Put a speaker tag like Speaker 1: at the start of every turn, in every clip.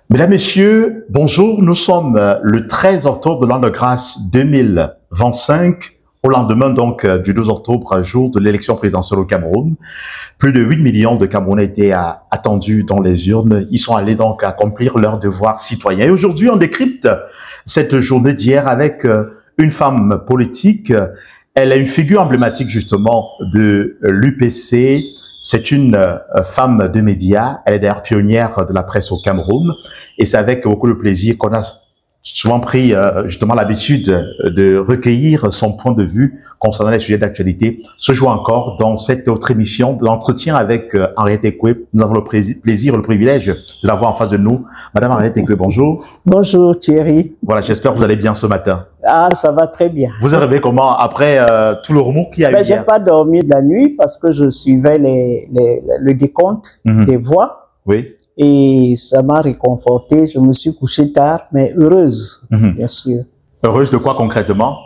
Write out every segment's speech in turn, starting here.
Speaker 1: Mesdames, Messieurs, bonjour. Nous sommes le 13 octobre de l'an de grâce 2025, au lendemain donc du 12 octobre, jour de l'élection présidentielle au Cameroun. Plus de 8 millions de Camerounais étaient attendus dans les urnes. Ils sont allés donc accomplir leur devoir citoyen. Et aujourd'hui, on décrypte cette journée d'hier avec une femme politique. Elle est une figure emblématique justement de l'UPC. C'est une femme de médias, elle est d'ailleurs pionnière de la presse au Cameroun, et c'est avec beaucoup de plaisir qu'on a souvent pris justement l'habitude de recueillir son point de vue concernant les sujets d'actualité. Ce jour encore, dans cette autre émission, l'entretien avec Henriette Ekwe, nous avons le plaisir, le privilège de l'avoir en face de nous. Madame Henriette Ekwe, bonjour.
Speaker 2: Bonjour Thierry.
Speaker 1: Voilà, j'espère que vous allez bien ce matin.
Speaker 2: Ah, ça va très bien.
Speaker 1: Vous arrivez comment après tout le remous qu'il y a eu hier?
Speaker 2: J'ai pas dormi de la nuit parce que je suivais le décompte des voix.
Speaker 1: Oui.
Speaker 2: Et ça m'a réconforté. Je me suis couché tard, mais heureuse, bien sûr.
Speaker 1: Heureuse de quoi concrètement?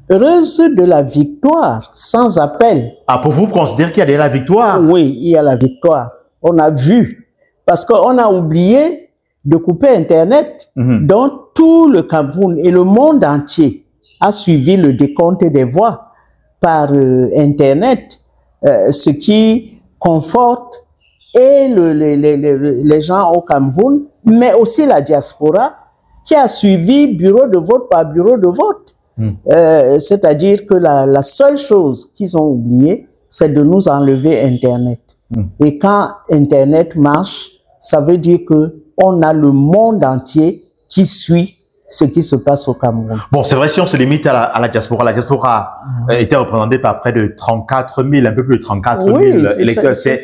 Speaker 2: Heureuse de la victoire, sans appel.
Speaker 1: Ah, pour vous considérez qu'il y a déjà la victoire?
Speaker 2: Oui, il y a la victoire. On a vu. Parce qu'on a oublié de couper Internet, dont tout le Cameroun et le monde entier a suivi le décompte des voix par Internet, ce qui conforte et les gens au Cameroun, mais aussi la diaspora, qui a suivi bureau de vote par bureau de vote. C'est-à-dire que la seule chose qu'ils ont oublié, c'est de nous enlever Internet. Et quand Internet marche, ça veut dire que on a le monde entier qui suit ce qui se passe au Cameroun.
Speaker 1: Bon, c'est vrai, si on se limite à la diaspora était représentée par près de 34 000, un peu plus de 34 000 électeurs. C'est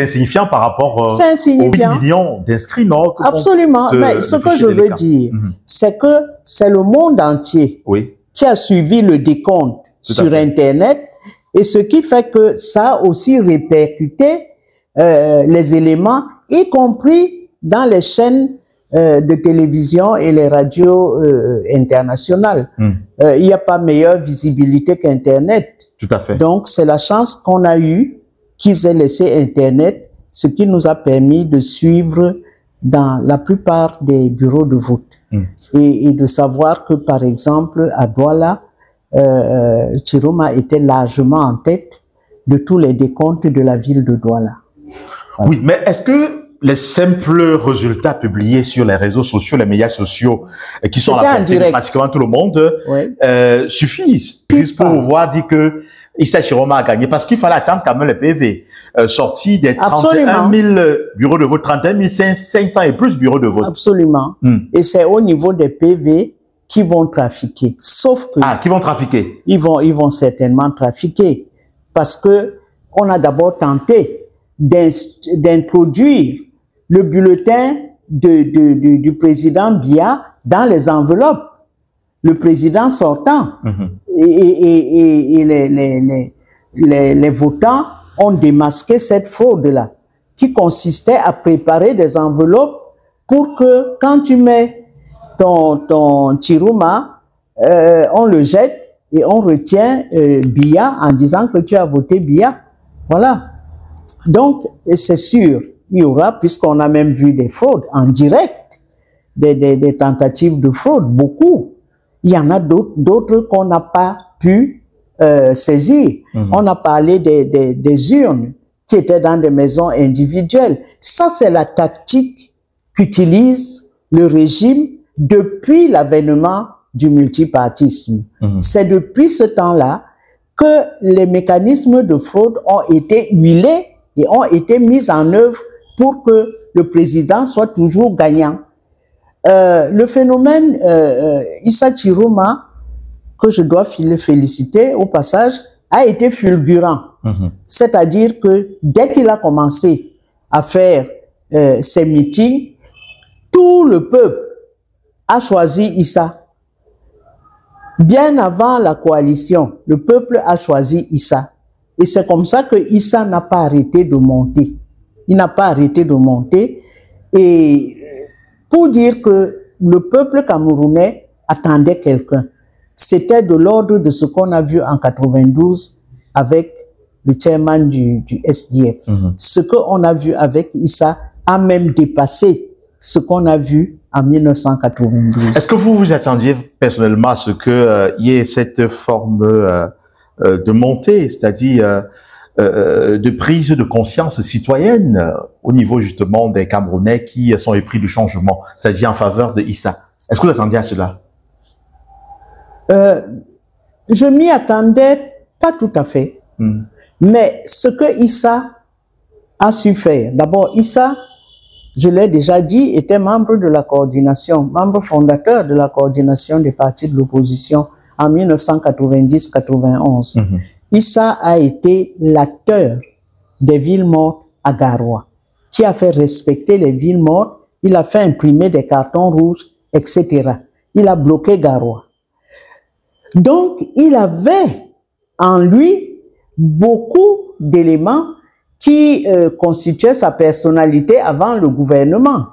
Speaker 1: insignifiant par rapport aux 8 millions d'inscrits, non?
Speaker 2: Absolument. Mais ce que je veux dire, c'est que c'est le monde entier qui a suivi le décompte sur Internet, et ce qui fait que ça a aussi répercuté les éléments, y compris dans les chaînes de télévision et les radios internationales. Il n'y a pas meilleure visibilité qu'Internet.
Speaker 1: Tout à fait.
Speaker 2: Donc, c'est la chance qu'on a eue qu'ils aient laissé Internet, ce qui nous a permis de suivre dans la plupart des bureaux de vote. Et de savoir que, par exemple, à Douala, Chiroma était largement en tête de tous les décomptes de la ville de Douala.
Speaker 1: Voilà. Oui, mais est-ce que les simples résultats publiés sur les réseaux sociaux, les médias sociaux, qui sont à la portée de pratiquement tout le monde, suffisent juste pour pouvoir dire que Issa Chiroma a gagné? Parce qu'il fallait attendre quand même le PV sorti des 31 000 bureaux de vote, 31 500 et plus bureaux de vote.
Speaker 2: Absolument. Et c'est au niveau des PV qui vont trafiquer. Sauf que...
Speaker 1: Ah, qui vont trafiquer?
Speaker 2: Ils vont certainement trafiquer. Parce que on a d'abord tenté d'introduire le bulletin du président Biya dans les enveloppes. Le président sortant. Et les votants ont démasqué cette fraude-là, qui consistait à préparer des enveloppes pour que quand tu mets ton Chiroma, on le jette et on retient Biya en disant que tu as voté Biya. Voilà. Donc, c'est sûr, il y aura, puisqu'on a même vu des fraudes en direct, des tentatives de fraude, beaucoup. Il y en a d'autres qu'on n'a pas pu saisir. On a parlé des urnes qui étaient dans des maisons individuelles. Ça, c'est la tactique qu'utilise le régime depuis l'avènement du multipartisme. C'est depuis ce temps-là que les mécanismes de fraude ont été huilés et ont été mis en œuvre pour que le président soit toujours gagnant. Le phénomène Issa Chiroma, que je dois féliciter au passage, a été fulgurant. C'est-à-dire que dès qu'il a commencé à faire ses meetings, tout le peuple a choisi Issa. Bien avant la coalition, le peuple a choisi Issa. Et c'est comme ça que Issa n'a pas arrêté de monter. Il n'a pas arrêté de monter. Et pour dire que le peuple camerounais attendait quelqu'un. C'était de l'ordre de ce qu'on a vu en 92 avec le chairman du SDF. Ce qu'on a vu avec Issa a même dépassé ce qu'on a vu en 1992.
Speaker 1: Est-ce que vous vous attendiez personnellement à ce que y ait cette forme de montée, c'est-à-dire de prise de conscience citoyenne au niveau justement des Camerounais qui sont épris du changement, c'est-à-dire en faveur de Issa? Est-ce que vous attendiez à cela?
Speaker 2: Je m'y attendais pas tout à fait. Mais ce que Issa a su faire, d'abord Issa, je l'ai déjà dit, était membre de la coordination, membre fondateur de la coordination des partis de l'opposition en 1990-91. Issa a été l'acteur des villes mortes à Garoua, qui a fait respecter les villes mortes, il a fait imprimer des cartons rouges, etc. Il a bloqué Garoua. Donc, il avait en lui beaucoup d'éléments qui constituaient sa personnalité avant le gouvernement.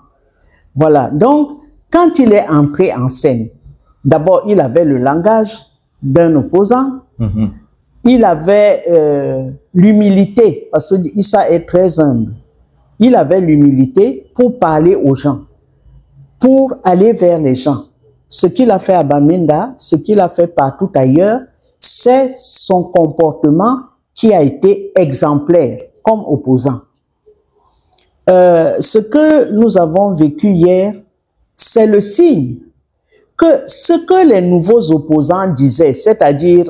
Speaker 2: Voilà. Donc, quand il est entré en scène, d'abord, il avait le langage d'un opposant. Il avait l'humilité, parce que Issa est très humble. Il avait l'humilité pour parler aux gens, pour aller vers les gens. Ce qu'il a fait à Bamenda, ce qu'il a fait partout ailleurs, c'est son comportement qui a été exemplaire comme opposant. Ce que nous avons vécu hier, c'est le signe que ce que les nouveaux opposants disaient, c'est-à-dire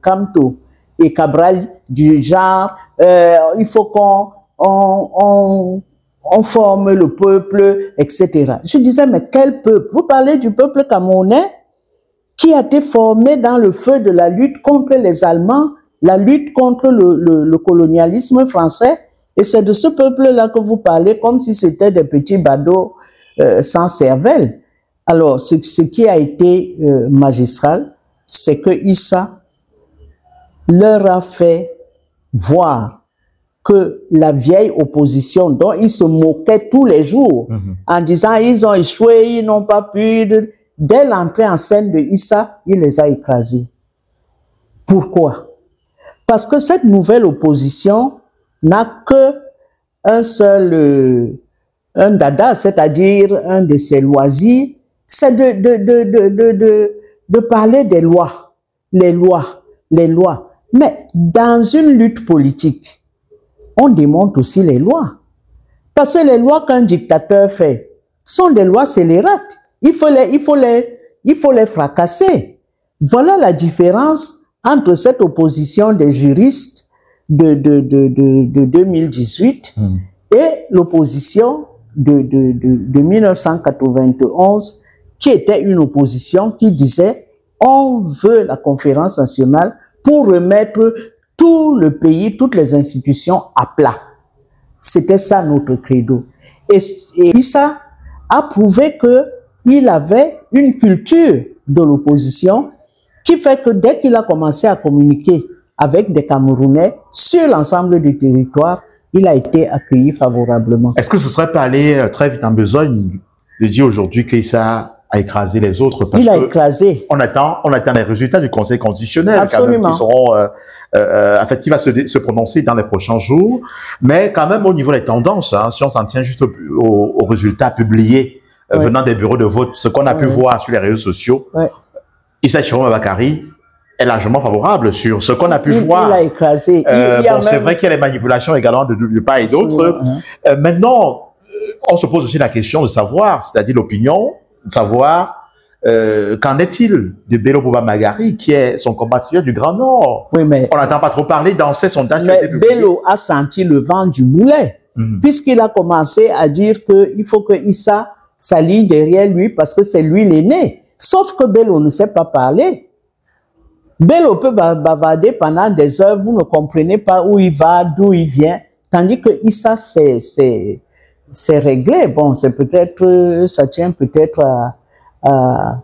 Speaker 2: Kamto et Cabral, du genre, il faut qu'on forme le peuple, etc. Je disais, mais quel peuple? Vous parlez du peuple camerounais qui a été formé dans le feu de la lutte contre les Allemands, la lutte contre le colonialisme français, et c'est de ce peuple-là que vous parlez comme si c'était des petits badauds sans cervelle. Alors, ce qui a été magistral, c'est que Issa leur a fait voir que la vieille opposition, dont ils se moquaient tous les jours, en disant ils ont échoué, ils n'ont pas pu... Dès l'entrée en scène de Issa, il les a écrasés. Pourquoi? Parce que cette nouvelle opposition n'a que un seul, un dada, c'est-à-dire un de ses loisirs, c'est de parler des lois, les lois, les lois. Mais dans une lutte politique, on démonte aussi les lois. Parce que les lois qu'un dictateur fait sont des lois scélérates. Il faut les fracasser. Voilà la différence entre cette opposition des juristes de 2018 et l'opposition de 1991, qui était une opposition qui disait on veut la conférence nationale pour remettre tout le pays, toutes les institutions à plat. C'était ça notre credo. Et ça a prouvé qu'il avait une culture de l'opposition qui fait que dès qu'il a commencé à communiquer avec des Camerounais sur l'ensemble du territoire, il a été accueilli favorablement.
Speaker 1: Est-ce que ce serait pas aller très vite en besogne de dire aujourd'hui qu'Issa a écrasé les autres? Parce
Speaker 2: il a écrasé.
Speaker 1: On attend les résultats du Conseil constitutionnel.
Speaker 2: Absolument.
Speaker 1: Quand même, qui seront, en fait, qui va se prononcer dans les prochains jours. Mais quand même, au niveau des tendances, hein, si on s'en tient juste aux résultats publiés venant des bureaux de vote, ce qu'on a pu voir sur les réseaux sociaux, Issa Chiroma Bakary est largement favorable sur ce qu'on a pu voir.
Speaker 2: Il a écrasé.
Speaker 1: Bon, c'est vrai qu'il y a les manipulations également de part et d'autre. Maintenant, on se pose aussi la question de savoir, c'est-à-dire l'opinion, de savoir qu'en est-il de Bello Bouba Magari, qui est son compatriote du Grand Nord.
Speaker 2: Oui, mais on
Speaker 1: n'entend pas trop parler dans ces sondages.
Speaker 2: Mais Bello a senti le vent du boulet, puisqu'il a commencé à dire qu'il faut que Issa s'aligne derrière lui parce que c'est lui l'aîné. Sauf que Bello ne sait pas parler. Bello peut bavarder pendant des heures, vous ne comprenez pas où il va, d'où il vient, tandis que Issa, c'est réglé. Bon, c'est peut-être, ça tient peut-être à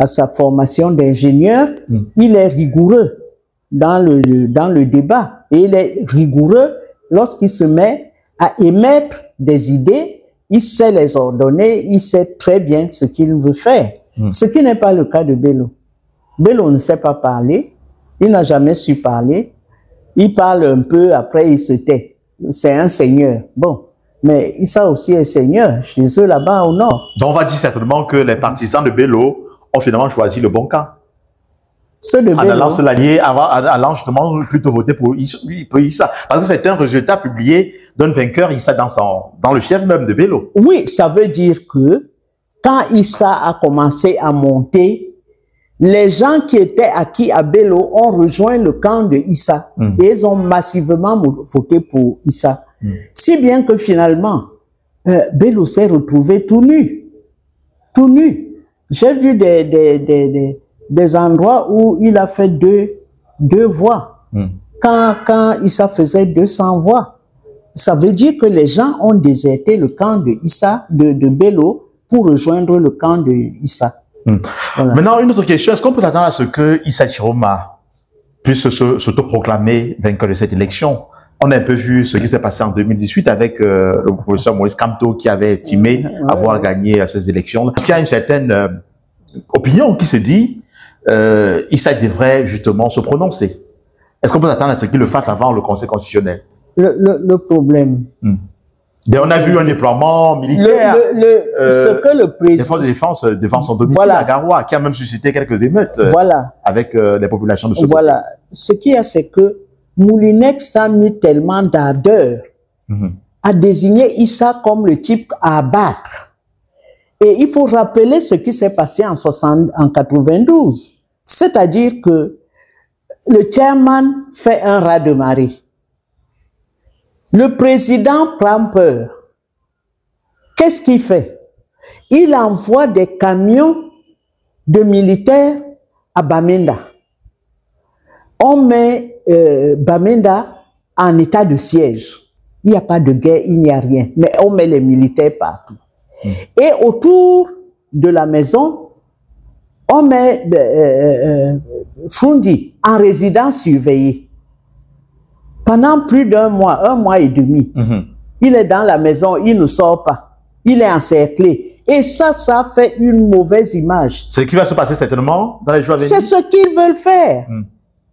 Speaker 2: sa formation d'ingénieur. Il est rigoureux dans le débat. Et il est rigoureux lorsqu'il se met à émettre des idées. Il sait les ordonner, il sait très bien ce qu'il veut faire. Ce qui n'est pas le cas de Bello. Bello ne sait pas parler, il n'a jamais su parler, il parle un peu, après il se tait. C'est un seigneur. Bon, Mais Issa aussi est seigneur chez eux là-bas au nord.
Speaker 1: Donc on va dire certainement que les partisans de Bello ont finalement choisi le bon camp.
Speaker 2: Ceux de
Speaker 1: En
Speaker 2: Bello.
Speaker 1: allant se l'allier, allant justement plutôt voter pour Issa. Parce que c'est un résultat publié d'un vainqueur Issa dans le fief même de Bello.
Speaker 2: Oui, ça veut dire que quand Issa a commencé à monter, les gens qui étaient acquis à Bello ont rejoint le camp de Issa et ils ont massivement voté pour Issa. Si bien que finalement, Bello s'est retrouvé tout nu. Tout nu. J'ai vu des endroits où il a fait deux voix. Quand Issa faisait 200 voix. Ça veut dire que les gens ont déserté le camp de Issa, de Bello, pour rejoindre le camp de Issa. Voilà.
Speaker 1: Maintenant, une autre question. Est-ce qu'on peut attendre à ce que Issa Chiroma puisse s'autoproclamer vainqueur de cette élection? On a un peu vu ce qui s'est passé en 2018 avec le professeur Maurice Kamto qui avait estimé avoir gagné ces élections. Est-ce qu'il y a une certaine opinion qui se dit Issa devrait justement se prononcer? Est-ce qu'on peut attendre à ce qu'il le fasse avant le Conseil constitutionnel?
Speaker 2: Le problème.
Speaker 1: On a vu un déploiement militaire.
Speaker 2: Ce que le président...
Speaker 1: Les forces de défense devant son domicile à Garoua, qui a même suscité quelques émeutes avec les populations de ce côté.
Speaker 2: Ce qu'il y a, c'est que Moulinex a mis tellement d'ardeur à désigner Issa comme le type à abattre. Et il faut rappeler ce qui s'est passé en 92. C'est-à-dire que le chairman fait un raz-de-marée. Le président prend peur. Qu'est-ce qu'il fait? Il envoie des camions de militaires à Bamenda. On met Bamenda en état de siège. Il n'y a pas de guerre, il n'y a rien. Mais on met les militaires partout. Et autour de la maison, on met Frundi en résidence surveillée. Pendant plus d'un mois et demi, il est dans la maison, il ne sort pas. Il est encerclé. Et ça fait une mauvaise image.
Speaker 1: C'est ce qui va se passer certainement dans les jours à venir.
Speaker 2: C'est ce qu'ils veulent faire.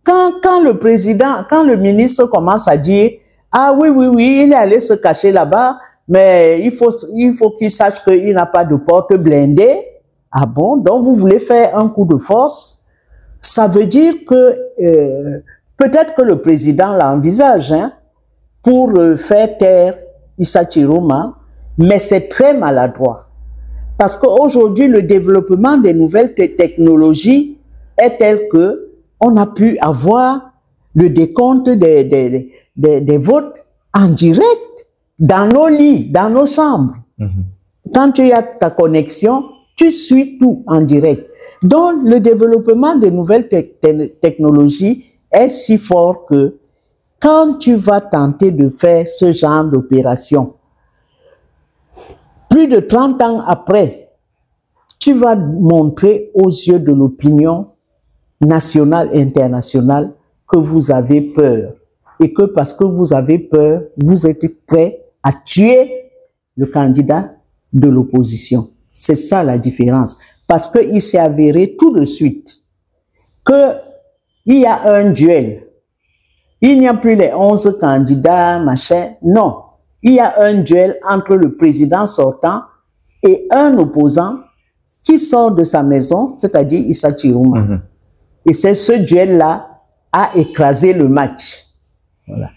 Speaker 2: Quand le président, quand le ministre commence à dire « Ah oui, il est allé se cacher là-bas, mais il faut qu'il sache qu'il n'a pas de porte blindée. » Ah bon? Donc vous voulez faire un coup de force? Ça veut dire que... peut-être que le président l'envisage pour faire taire Issa Chiroma, mais c'est très maladroit. Parce qu'aujourd'hui, le développement des nouvelles technologies est tel que on a pu avoir le décompte des votes en direct dans nos lits, dans nos chambres. Quand tu as ta connexion, tu suis tout en direct. Donc, le développement des nouvelles technologies est si fort que quand tu vas tenter de faire ce genre d'opération, plus de 30 ans après, tu vas montrer aux yeux de l'opinion nationale et internationale que vous avez peur. Et que parce que vous avez peur, vous êtes prêt à tuer le candidat de l'opposition. C'est ça la différence. Parce qu'il s'est avéré tout de suite qu'il y a un duel. Il n'y a plus les 11 candidats, machin. Non. Il y a un duel entre le président sortant et un opposant qui sort de sa maison, c'est-à-dire Issa Chiroma. Et c'est ce duel-là a écrasé le match. Voilà.